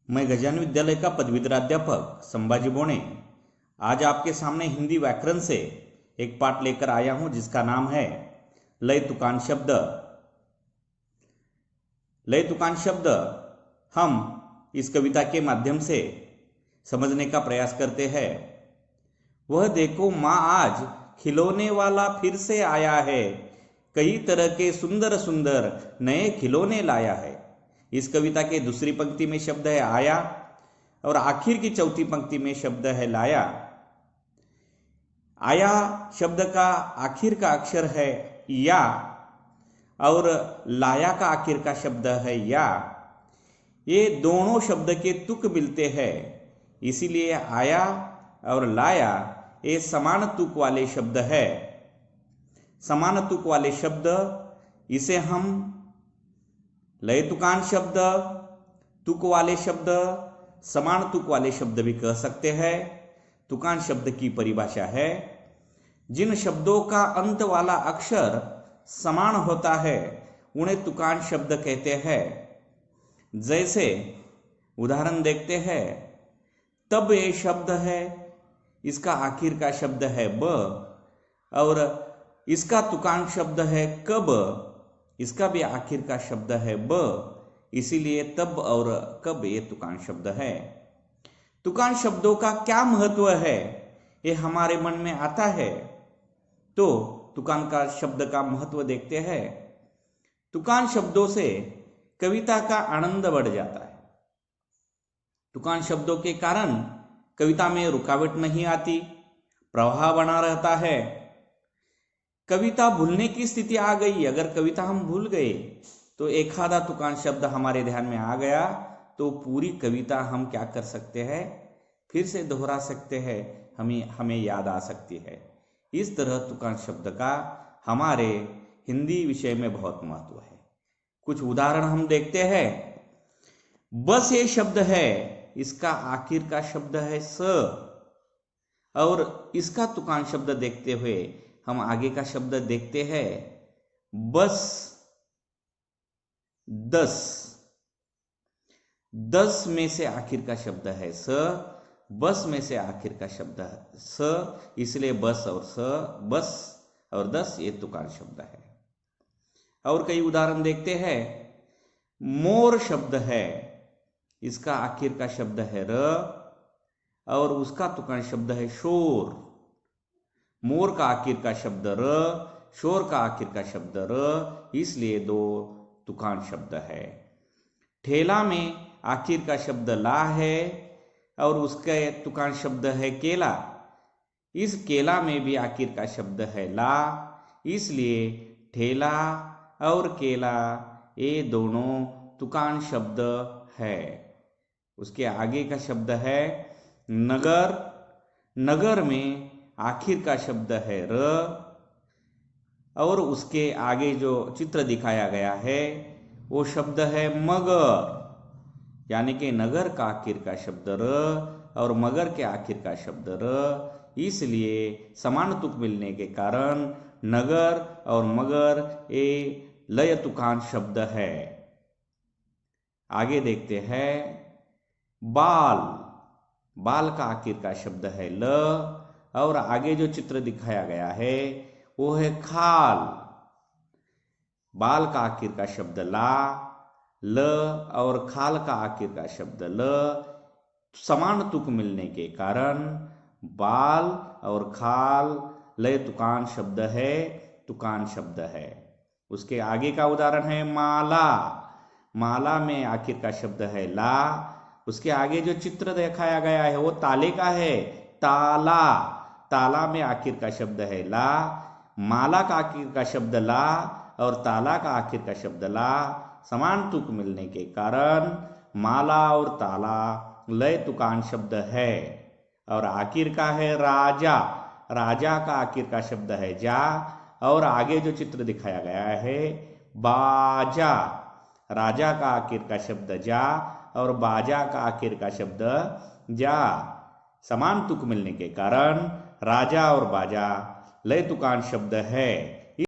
मैं गजानन विद्यालय का पदवीधर अध्यापक संभाजी बोणे आज आपके सामने हिंदी व्याकरण से एक पाठ लेकर आया हूं जिसका नाम है लय तुकान शब्द। लय तुकान शब्द हम इस कविता के माध्यम से समझने का प्रयास करते हैं। वह देखो माँ आज खिलौने वाला फिर से आया है, कई तरह के सुंदर सुंदर नए खिलौने लाया है। इस कविता के दूसरी पंक्ति में शब्द है आया और आखिर की चौथी पंक्ति में शब्द है लाया। आया शब्द का आखिर का अक्षर है या और लाया का आखिर का शब्द है या। ये दोनों शब्द के तुक मिलते हैं, इसीलिए आया और लाया ये समान तुक वाले शब्द है। समान तुक वाले शब्द इसे हम लय तुकान शब्द, तुक वाले शब्द, समान तुक वाले शब्द भी कह सकते हैं। तुकान शब्द की परिभाषा है जिन शब्दों का अंत वाला अक्षर समान होता है उन्हें तुकान शब्द कहते हैं। जैसे उदाहरण देखते हैं, तब ये शब्द है, इसका आखिर का शब्द है ब और इसका तुकान शब्द है कब, इसका भी आखिर का शब्द है ब, इसीलिए तब और कब ये तुकान शब्द है। तुकान शब्दों का क्या महत्व है ये हमारे मन में आता है, तो तुकान का शब्द का महत्व देखते हैं। तुकान शब्दों से कविता का आनंद बढ़ जाता है। तुकान शब्दों के कारण कविता में रुकावट नहीं आती, प्रवाह बना रहता है। कविता भूलने की स्थिति आ गई, अगर कविता हम भूल गए तो एक आधा तुकान शब्द हमारे ध्यान में आ गया तो पूरी कविता हम क्या कर सकते हैं, फिर से दोहरा सकते हैं, हमें याद आ सकती है। इस तरह तुकान शब्द का हमारे हिंदी विषय में बहुत महत्व है। कुछ उदाहरण हम देखते हैं। बस ये शब्द है, इसका आखिर का शब्द है स और इसका तुकान शब्द देखते हुए हम आगे का शब्द देखते हैं बस दस। 10 में से आखिर का शब्द है स, बस में से आखिर का शब्द है स, इसलिए बस और स, बस और 10 ये तुकान शब्द है। और कई उदाहरण देखते हैं। मोर शब्द है, इसका आखिर का शब्द है र और उसका तुकान शब्द है शोर। मोर का आखिर का शब्द र, शोर का आखिर का शब्द र, इसलिए 2 तुकान शब्द है। ठेला में आखिर का शब्द ला है और उसका तुकान शब्द है केला। इस केला में भी आखिर का शब्द है ला, इसलिए ठेला और केला ये दोनों तुकान शब्द है। उसके आगे का शब्द है नगर। नगर में आखिर का शब्द है र और उसके आगे जो चित्र दिखाया गया है वो शब्द है मगर, यानी कि नगर का आखिर का शब्द र और मगर के आखिर का शब्द र, इसलिए समान तुक मिलने के कारण नगर और मगर ये लय तुकान शब्द है। आगे देखते हैं बाल। बाल का आखिर का शब्द है ल और आगे जो चित्र दिखाया गया है वो है खाल। बाल का आखिर का शब्द ला, ल और खाल का आखिर का शब्द ल, समान तुक मिलने के कारण बाल और खाल लय तुकान शब्द है, तुकान शब्द है। उसके आगे का उदाहरण है माला। माला में आखिर का शब्द है ला, उसके आगे जो चित्र दिखाया गया है वो ताले का है, ताला। ताला में आखिर का शब्द है ला, माला का आखिर का शब्द ला और ताला का आखिर का शब्द ला, समान तुक मिलने के कारण माला और ताला लय तुकान शब्द है। और आखिर का है राजा। राजा का आखिर का शब्द है जा और आगे जो चित्र दिखाया गया है बाजा। राजा का आखिर का शब्द जा और बाजा का आखिर का शब्द जा, समान तुक मिलने के कारण राजा और बाजा लय तुकान शब्द है।